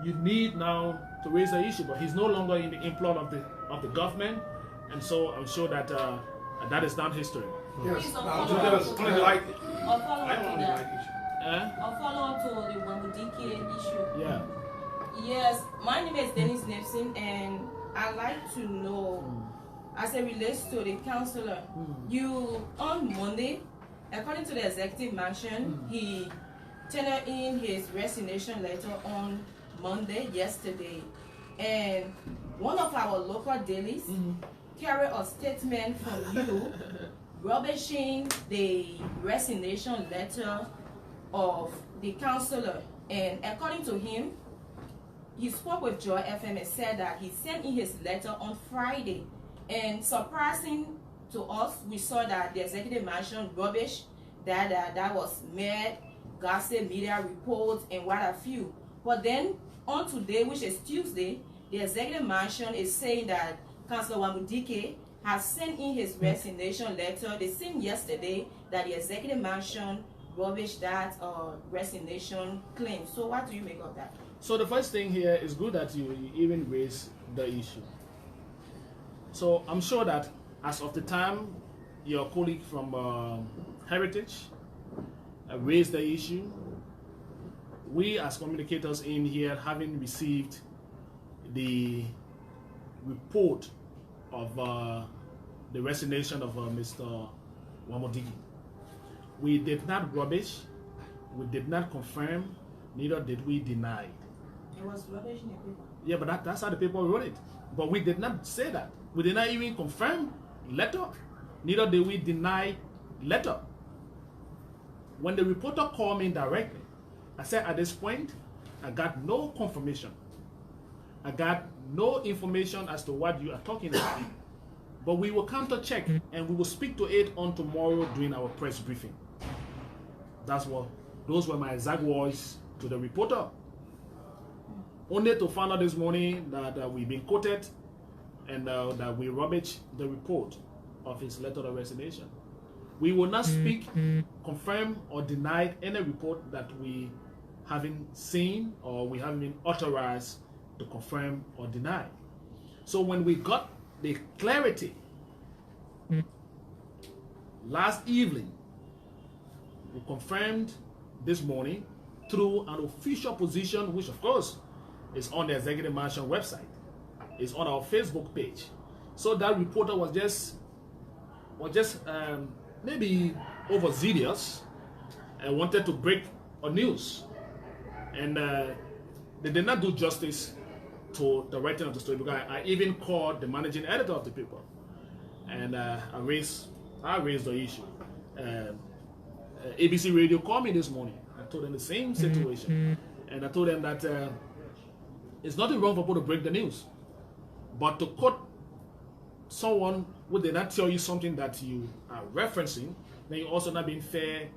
you need now to raise the issue. But he's no longer in the employ of the government, and so I'm sure that that is not history. Yes, A I follow-up just to only like it. A follow-up to the Wamudiki issue. Yeah. Yes, my name is Dennis Nipson, and I'd like to know, as it relates to the councillor, you on Monday, according to the Executive Mansion, he tendered in his resignation letter on Monday, yesterday, and one of our local dailies carried a statement from you rubbishing the resignation letter of the councillor, and according to him, he spoke with Joy FM and said that he sent in his letter on Friday, and surprising to us, we saw that the Executive Mansion rubbish that was made, gossip, media reports, and what have you. But then on today, which is Tuesday, the Executive Mansion is saying that Councillor Wamudiki has sent in his resignation letter. They seen yesterday that the Executive Mansion rubbished that resignation claim. So what do you make of that? So the first thing here is good that you even raise the issue. So I'm sure that as of the time your colleague from Heritage raised the issue, we as communicators in here, having received the report of the resignation of Mr. Wamudiki, we did not rubbish, we did not confirm, neither did we deny. It was rubbish in the paper. Yeah, but that's how the paper wrote it. But we did not say that. We did not even confirm letter. Neither did we deny letter. When the reporter called me directly, I said, at this point, I got no confirmation. I got no information as to what you are talking about. But we will counter check and we will speak to it on tomorrow during our press briefing. Those were my exact words to the reporter. Only to find out this morning that we've been quoted and that we rubbish the report of his letter of resignation. We will not speak, confirm, or deny any report that we haven't seen or we haven't been authorized to confirm or deny. So when we got the clarity last evening, we confirmed this morning through an official position, which of course is on the Executive Mansion website. It's on our Facebook page. So that reporter was just maybe overzealous and wanted to break a news. And they did not do justice to the writing of the story, because I even called the managing editor of the paper, and I raised the issue. ABC Radio called me this morning. I told them the same situation, and I told them that it's nothing wrong for people to break the news, but to quote someone who did not tell you something that you are referencing, then you're also not being fair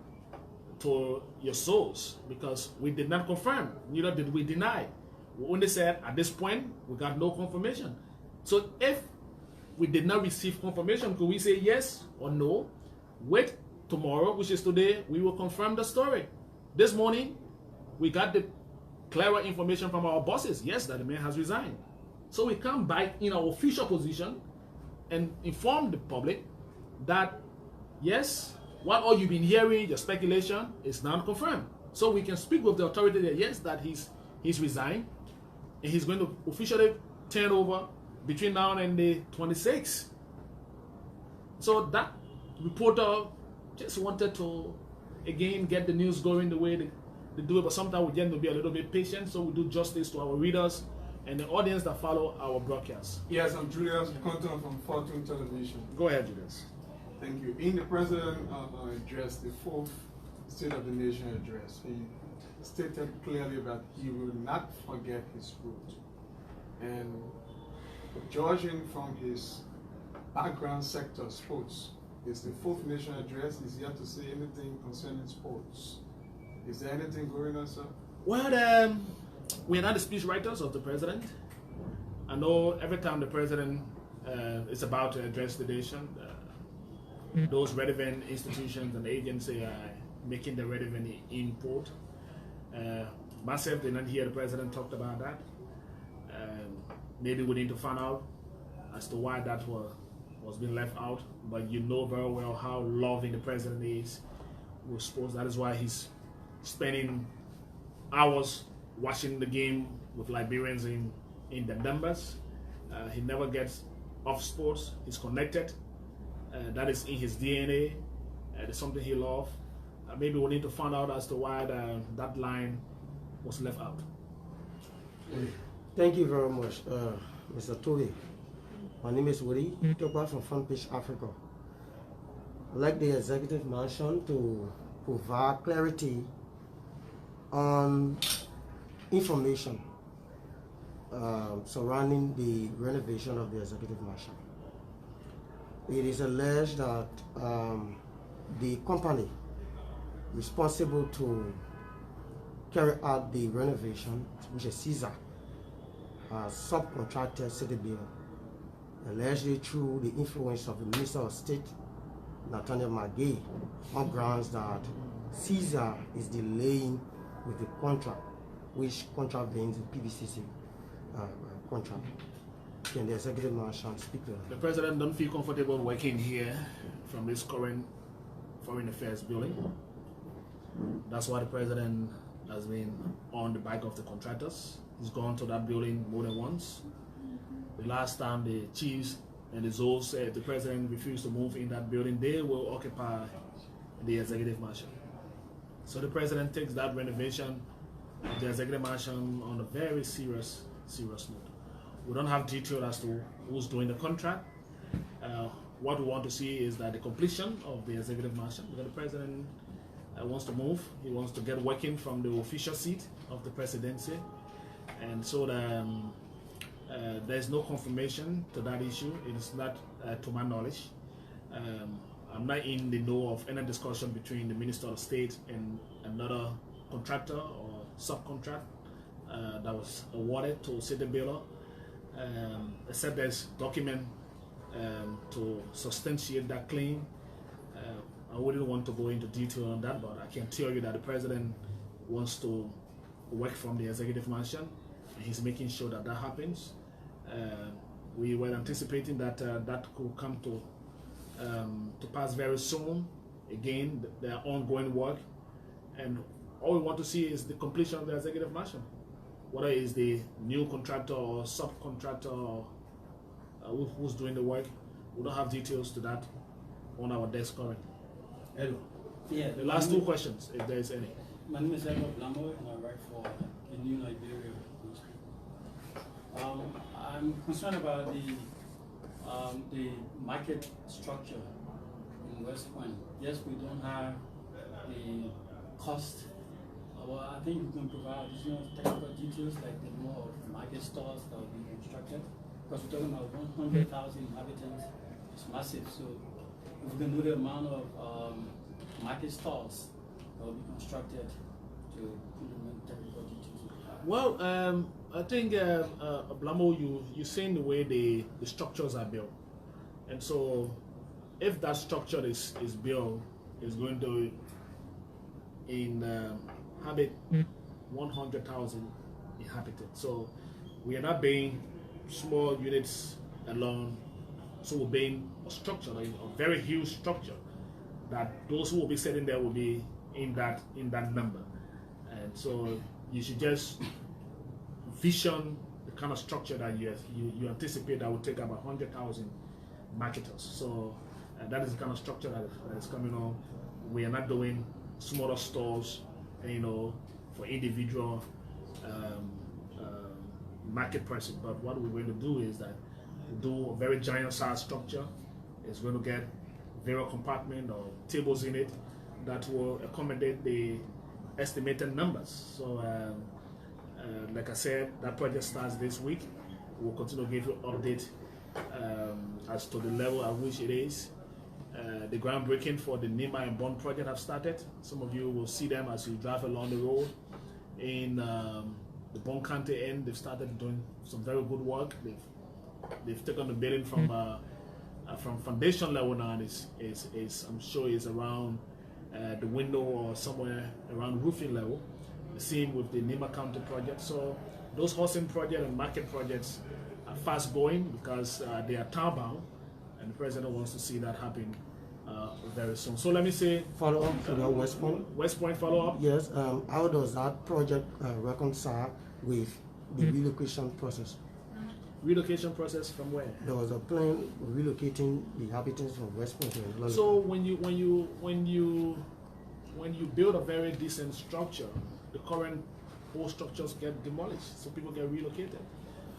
to your source, because we did not confirm, neither did we deny. We only said at this point we got no confirmation. So if we did not receive confirmation, could we say yes or no? Wait tomorrow, which is today, we will confirm the story. This morning we got the clearer information from our bosses, yes, that the man has resigned. So we come back in our official position and inform the public that yes, what all you've been hearing, your speculation, is now confirmed. So we can speak with the authority that yes, that he's resigned, and he's going to officially turn over between now and the 26th. So that reporter just wanted to again get the news going the way they do it, but sometimes we get to be a little bit patient, so we do justice to our readers and the audience that follow our broadcast. Yes, I'm Julius Conton from Fortune Television. Go ahead, Julius. Thank you. In the President address, the fourth State of the Nation address, he stated clearly that he will not forget his roots. And judging from his background sector, sports, is the fourth nation address. Is yet to say anything concerning sports. Is there anything going on, sir? Well, we're not the speech writers of the president. I know every time the president is about to address the nation, those relevant institutions and agencies are making the relevant input. Myself did not hear the president talk about that. Maybe we need to find out as to why that was being left out. But you know very well how loving the president is with sports. That is why he's spending hours watching the game with Liberians in the numbers. He never gets off sports. He's connected. That is in his DNA. It's something he loves. Maybe we need to find out as to why that line was left out. Thank you very much, Mr. Toby. My name is Woody, Toba from Front Page Africa. I'd like the Executive Mansion to provide clarity on information surrounding the renovation of the Executive Mansion. It is alleged that the company responsible to carry out the renovation, which is Caesar, subcontracted City Bill, allegedly through the influence of the Minister of State, Nathaniel Magay, on grounds that Caesar is delaying with the contract, which contravenes the PBCC contract. Can the Executive Mansion speak to that? The president don't feel comfortable working here from this current Foreign Affairs building. That's why the president has been on the back of the contractors. He's gone to that building more than once. The last time the chiefs and the Zoos said the president refused to move in that building, they will occupy the Executive Mansion. So the president takes that renovation of the Executive Mansion on a very serious serious note. We don't have detail as to who's doing the contract. What we want to see is that the completion of the executive mansion, because the president wants to move. He wants to get working from the official seat of the presidency, and so there's no confirmation to that issue. It is not to my knowledge. I'm not in the know of any discussion between the Minister of State and another contractor or subcontract that was awarded to City Builder, except there's document to substantiate that claim. I wouldn't want to go into detail on that, but I can tell you that the president wants to work from the executive mansion, and he's making sure that that happens. We were anticipating that that could come to pass very soon. Again, their ongoing work, and all we want to see is the completion of the executive mansion. Whether it's the new contractor or subcontractor or who's doing the work, we don't have details to that on our desk currently. Hello. Yeah. The last two questions, if there is any. My name is Edward Blamo, and I work for the New Liberia. I'm concerned about the market structure in West Point. Yes, we don't have the cost. Well, I think we can provide additional technical details like the more market stores that will be constructed, because we're talking about 100,000 inhabitants. It's massive. So if we can know the amount of market stores that will be constructed to implement technical details. Well, I think Blamo, you're saying the way the structures are built, and so if that structure is built, is going to inhabit 100,000 inhabitants. So we are not being small units alone. So we're being a structure, like a very huge structure, that those who will be sitting there will be in that number. And so you should just vision the kind of structure that you anticipate that will take about 100,000 marketers. So that is the kind of structure that is coming on. We are not doing smaller stores, for individual market pricing. But what we're going to do is that do a very giant size structure. It's going to get various compartments or tables in it that will accommodate the estimated numbers. So like I said, that project starts this week. We'll continue to give you an update as to the level at which it is. The groundbreaking for the Nima and Bond project have started. Some of you will see them as you drive along the road. In the Bond County end, they've started doing some very good work. They've taken the building from foundation level now. Is I'm sure is around the window or somewhere around roofing level. The same with the Nima County project. So those housing projects and market projects are fast going because they are town bound, and the president wants to see that happen very soon. So let me say follow up to the West Point. West Point follow up. Yes. How does that project reconcile with the relocation process? Relocation process from where? There was a plan relocating the inhabitants from West Point to London. So when you build a very decent structure, the current whole structures get demolished, so people get relocated.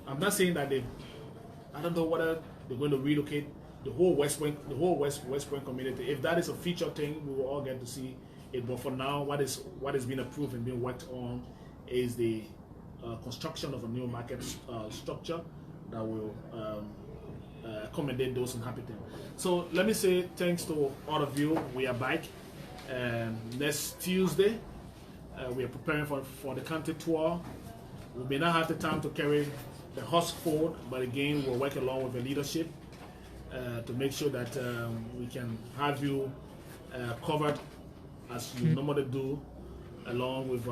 I'm not saying that I don't know whether they're going to relocate the whole West Point community. If that is a future thing, we will all get to see it. But for now, what is being approved and being worked on is the construction of a new market structure that will accommodate those inhabitants. So let me say thanks to all of you. We are back next Tuesday. We are preparing for the county tour. We may not have the time to carry the horse forward, but again, we'll work along with the leadership to make sure that we can have you covered as you normally do, along with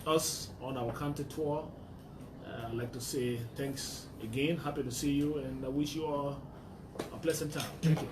us on our county tour. I'd like to say thanks again, happy to see you, and I wish you all a pleasant time. Thank you.